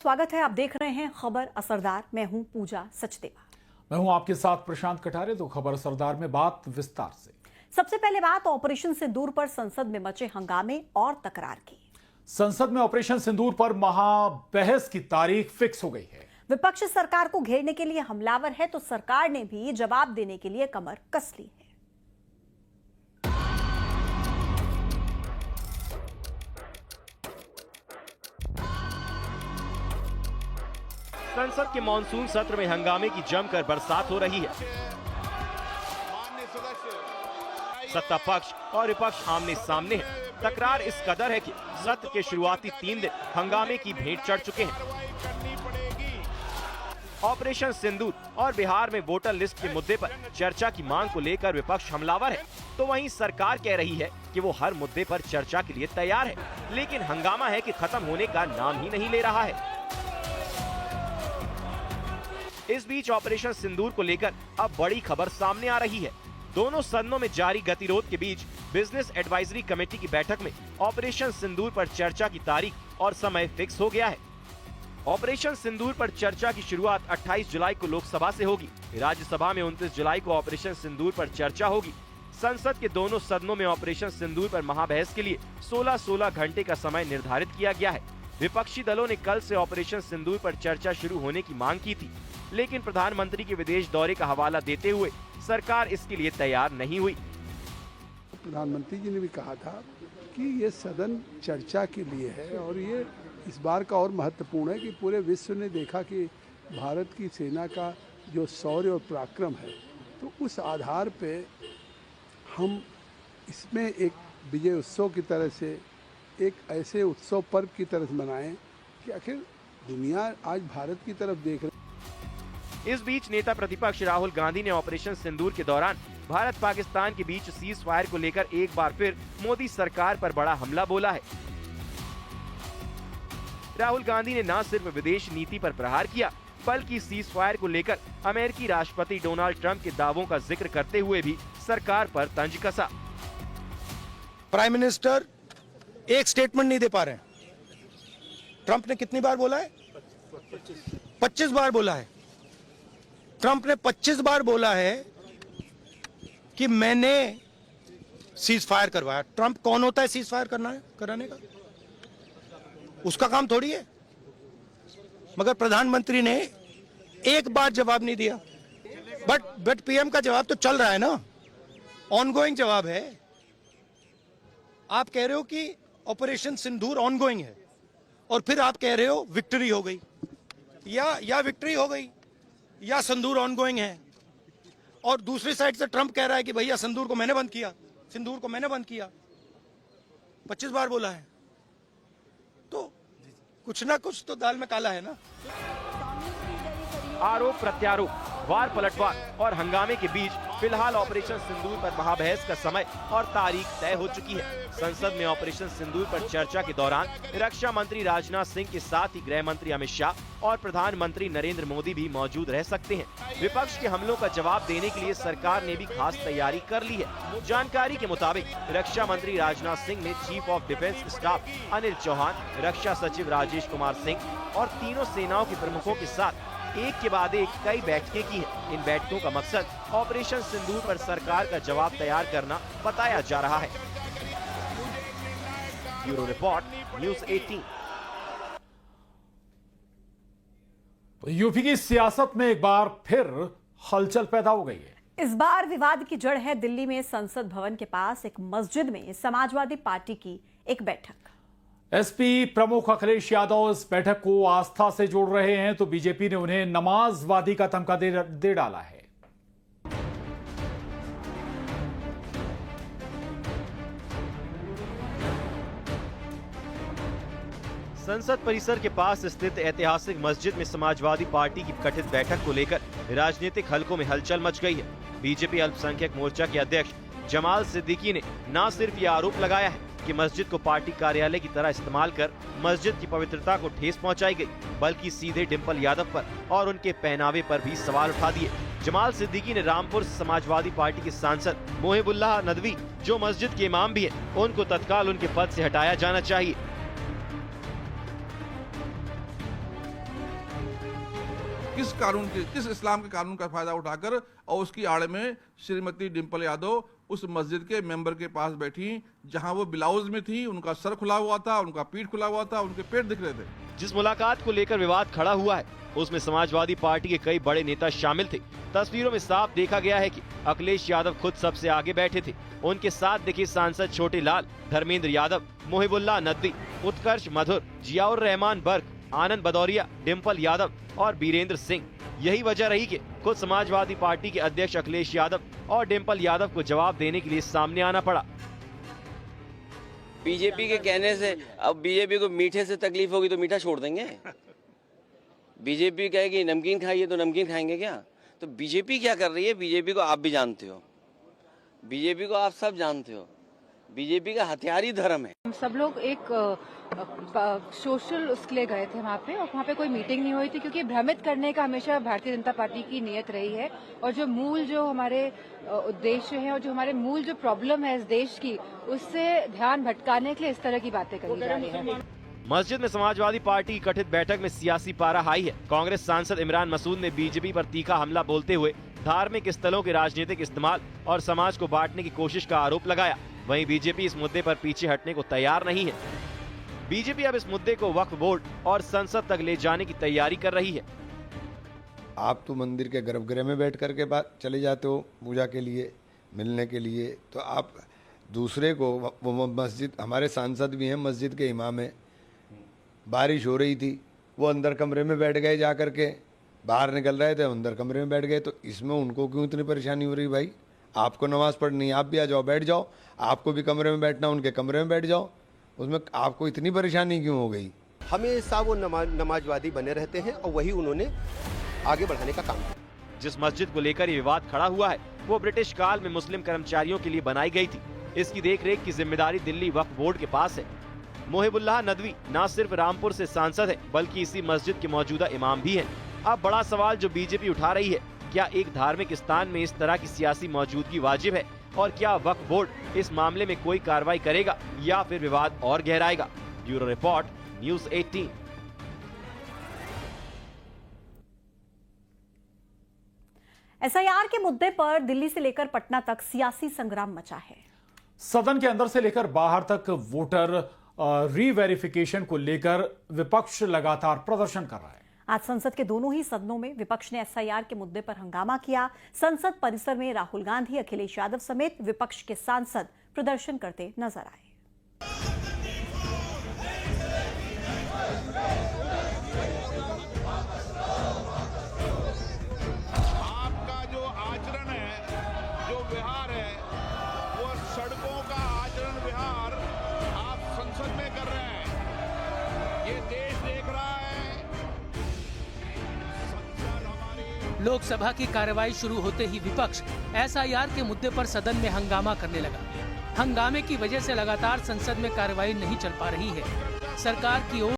स्वागत है, आप देख रहे हैं खबर असरदार। मैं हूं पूजा सचदेवा। मैं हूं आपके साथ प्रशांत कटारे। तो खबर असरदार में बात विस्तार से। सबसे पहले बात ऑपरेशन सिंदूर पर संसद में मचे हंगामे और तकरार की। संसद में ऑपरेशन सिंदूर पर महाबहस की तारीख फिक्स हो गई है। विपक्ष सरकार को घेरने के लिए हमलावर है तो सरकार ने भी जवाब देने के लिए कमर कस ली है। संसद के मानसून सत्र में हंगामे की जमकर बरसात हो रही है। सत्ता पक्ष और विपक्ष आमने सामने है। तकरार इस कदर है कि सत्र के शुरुआती 3 दिन हंगामे की भेंट चढ़ चुके हैं। ऑपरेशन सिंदूर और बिहार में वोटर लिस्ट के मुद्दे पर चर्चा की मांग को लेकर विपक्ष हमलावर है, तो वहीं सरकार कह रही है कि वो हर मुद्दे पर चर्चा के लिए तैयार है, लेकिन हंगामा है कि खत्म होने का नाम ही नहीं ले रहा है। इस बीच ऑपरेशन सिंदूर को लेकर अब बड़ी खबर सामने आ रही है। दोनों सदनों में जारी गतिरोध के बीच बिजनेस एडवाइजरी कमेटी की बैठक में ऑपरेशन सिंदूर पर चर्चा की तारीख और समय फिक्स हो गया है। ऑपरेशन सिंदूर पर चर्चा की शुरुआत 28 जुलाई को लोकसभा से होगी। राज्यसभा में 29 जुलाई को ऑपरेशन सिंदूर पर चर्चा होगी। संसद के दोनों सदनों में ऑपरेशन सिंदूर पर महाबहस के लिए 16-16 घंटे का समय निर्धारित किया गया है। विपक्षी दलों ने कल से ऑपरेशन सिंदूर पर चर्चा शुरू होने की मांग की थी, लेकिन प्रधानमंत्री के विदेश दौरे का हवाला देते हुए सरकार इसके लिए तैयार नहीं हुई। प्रधानमंत्री जी ने भी कहा था कि ये सदन चर्चा के लिए है और ये इस बार का और महत्वपूर्ण है कि पूरे विश्व ने देखा कि भारत की सेना का जो शौर्य और पराक्रम है, तो उस आधार पे हम इसमें एक विजय उत्सव की तरह से, एक ऐसे उत्सव पर्व की तरह मनाएं कि आखिर दुनिया आज भारत की तरफ देख रही। इस बीच नेता प्रतिपक्ष राहुल गांधी ने ऑपरेशन सिंदूर के दौरान भारत पाकिस्तान के बीच सीज फायर को लेकर एक बार फिर मोदी सरकार पर बड़ा हमला बोला है। राहुल गांधी ने न सिर्फ विदेश नीति पर प्रहार किया, बल्कि सीज फायर को लेकर अमेरिकी राष्ट्रपति डोनाल्ड ट्रंप के दावों का जिक्र करते हुए भी सरकार पर तंज कसा। प्राइम मिनिस्टर एक स्टेटमेंट नहीं दे पा रहे हैं। ट्रंप ने कितनी बार बोला है? 25 बार बोला है। ट्रंप ने 25 बार बोला है कि मैंने सीज फायर करवाया। ट्रंप कौन होता है सीज फायर कराने का? उसका काम थोड़ी है। मगर प्रधानमंत्री ने एक बार जवाब नहीं दिया। बट पीएम का जवाब तो चल रहा है ना, ऑनगोइंग जवाब है। आप कह रहे हो कि ऑपरेशन सिंदूर ऑनगोइंग है और फिर आप कह रहे हो विक्ट्री हो गई, या विक्ट्री हो गई या सिंदूर ऑनगोइंग है। और दूसरी साइड से ट्रंप कह रहा है कि भैया सिंदूर को मैंने बंद किया। 25 बार बोला है, तो कुछ ना कुछ तो दाल में काला है ना। आरोप प्रत्यारोप, वार पलटवार और हंगामे के बीच फिलहाल ऑपरेशन सिंदूर पर महाबहस का समय और तारीख तय हो चुकी है। संसद में ऑपरेशन सिंदूर पर चर्चा के दौरान रक्षा मंत्री राजनाथ सिंह के साथ ही गृह मंत्री अमित शाह और प्रधानमंत्री नरेंद्र मोदी भी मौजूद रह सकते हैं। विपक्ष के हमलों का जवाब देने के लिए सरकार ने भी खास तैयारी कर ली है। जानकारी के मुताबिक रक्षा मंत्री राजनाथ सिंह ने chief of defence staff Anil Chauhan, रक्षा सचिव राजेश कुमार सिंह और तीनों सेनाओं के प्रमुखों के साथ एक के बाद एक कई बैठकें की हैं। इन बैठकों का मकसद ऑपरेशन सिंदूर पर सरकार का जवाब तैयार करना बताया जा रहा है। Bureau report, news 18। यूपी की सियासत में एक बार फिर हलचल पैदा हो गई है। इस बार विवाद की जड़ है दिल्ली में संसद भवन के पास एक मस्जिद में समाजवादी पार्टी की एक बैठक। एसपी प्रमुख अखिलेश यादव इस बैठक को आस्था से जोड़ रहे हैं, तो बीजेपी ने उन्हें नमाजवादी का तमगा दे डाला है। संसद परिसर के पास स्थित ऐतिहासिक मस्जिद में समाजवादी पार्टी की कथित बैठक को लेकर राजनीतिक हलकों में हलचल मच गई है। बीजेपी अल्पसंख्यक मोर्चा के अध्यक्ष जमाल सिद्दीकी ने न सिर्फ ये आरोप लगाया है कि मस्जिद को पार्टी कार्यालय की तरह इस्तेमाल कर मस्जिद की पवित्रता को ठेस पहुंचाई गई, बल्कि सीधे डिम्पल यादव पर और उनके पहनावे पर भी सवाल उठा दिए। जमाल सिद्दीकी ने रामपुर समाजवादी पार्टी के सांसद मोहिबुल्लाह नदवी, जो मस्जिद के इमाम भी हैं, उनको तत्काल उनके पद से हटाया जाना चाहिए। किस इस्लाम के कानून का फायदा उठाकर और उसकी आड़ में श्रीमती डिम्पल यादव उस मस्जिद के मेंबर के पास बैठी, जहां वो ब्लाउज में थी, उनका सर खुला हुआ था, उनका पीठ खुला हुआ था, उनके पेट दिख रहे थे। जिस मुलाकात को लेकर विवाद खड़ा हुआ है उसमें समाजवादी पार्टी के कई बड़े नेता शामिल थे। तस्वीरों में साफ देखा गया है कि अखिलेश यादव खुद सबसे आगे बैठे थे। उनके साथ दिखे सांसद छोटे लाल, धर्मेंद्र यादव, मोहिबुल्लाह नदवी, उत्कर्ष मधुर, जियाउर रहमान बर्क, आनंद भदौरिया, डिम्पल यादव और बीरेंद्र सिंह। यही वजह रही कि खुद समाजवादी पार्टी के अध्यक्ष अखिलेश यादव और डिम्पल यादव को जवाब देने के लिए सामने आना पड़ा। बीजेपी के कहने से अब बीजेपी को मीठे से तकलीफ होगी तो मीठा छोड़ देंगे। बीजेपी कहेगी नमकीन खाइए तो नमकीन खाएंगे क्या? तो बीजेपी क्या कर रही है, बीजेपी को आप भी जानते हो, बीजेपी को आप सब जानते हो। बीजेपी का हथियार ही धर्म है। हम सब लोग एक सोशल उसके लिए गए थे वहाँ पे, और वहाँ पे कोई मीटिंग नहीं हुई थी, क्योंकि भ्रमित करने का हमेशा भारतीय जनता पार्टी की नीयत रही है। और जो हमारे उद्देश्य है और जो हमारे मूल जो प्रॉब्लम है इस देश की, उससे ध्यान भटकाने के लिए इस तरह की बातें करी जा रही है। मस्जिद में समाजवादी पार्टी की कथित बैठक में सियासी पारा हाई है। कांग्रेस सांसद इमरान मसूद ने बीजेपी पर तीखा हमला बोलते हुए धार्मिक स्थलों के राजनीतिक इस्तेमाल और समाज को बांटने की कोशिश का आरोप लगाया। वहीं बीजेपी इस मुद्दे पर पीछे हटने को तैयार नहीं है। बीजेपी अब इस मुद्दे को वक्फ बोर्ड और संसद तक ले जाने की तैयारी कर रही है। आप तो मंदिर के गर्भगृह में बैठ करके बात चले जाते हो पूजा के लिए, मिलने के लिए, तो आप दूसरे को, वो मस्जिद, हमारे सांसद भी हैं, मस्जिद के इमाम हैं, बारिश हो रही थी, वो अंदर कमरे में बैठ गए, जा करके बाहर निकल रहे थे, अंदर कमरे में बैठ गए, तो इसमें उनको क्यों इतनी परेशानी हो रही? भाई आपको नमाज पढ़नी है, आप भी आ जाओ, बैठ जाओ, आपको भी कमरे में बैठना, उनके कमरे में बैठ जाओ, उसमें आपको इतनी परेशानी क्यों हो गई? हमेशा वो नमाजवादी बने रहते हैं और वही उन्होंने आगे बढ़ाने का काम किया। जिस मस्जिद को लेकर ये विवाद खड़ा हुआ है वो ब्रिटिश काल में मुस्लिम कर्मचारियों के लिए बनाई गई थी। इसकी देखरेख की जिम्मेदारी दिल्ली वक्फ बोर्ड के पास है। मोहिबुल्लाह नदवी न सिर्फ रामपुर से सांसद है बल्कि इसी मस्जिद के मौजूदा इमाम भी हैं। अब बड़ा सवाल जो बीजेपी उठा रही है, क्या एक धार्मिक स्थान में इस तरह की सियासी मौजूदगी वाजिब है, और क्या वक्फ बोर्ड इस मामले में कोई कार्रवाई करेगा या फिर विवाद और गहराएगा? Bureau report, news 18। एसआईआर के मुद्दे पर दिल्ली से लेकर पटना तक सियासी संग्राम मचा है। सदन के अंदर से लेकर बाहर तक वोटर रीवेरिफिकेशन को लेकर विपक्ष लगातार प्रदर्शन कर रहा है। आज संसद के दोनों ही सदनों में विपक्ष ने एसआईआर के मुद्दे पर हंगामा किया। संसद परिसर में राहुल गांधी, अखिलेश यादव समेत विपक्ष के सांसद प्रदर्शन करते नजर आए। आपका जो आचरण है, जो व्यवहार है, वो सड़कों का आचरण व्यवहार आप संसद में कर रहे हैं। ये देश देख रहा है। लोकसभा की कार्रवाई शुरू होते ही विपक्ष एसआईआर के मुद्दे पर सदन में हंगामा करने लगा। हंगामे की वजह से लगातार संसद में कार्रवाई नहीं चल पा रही है। सरकार की ओर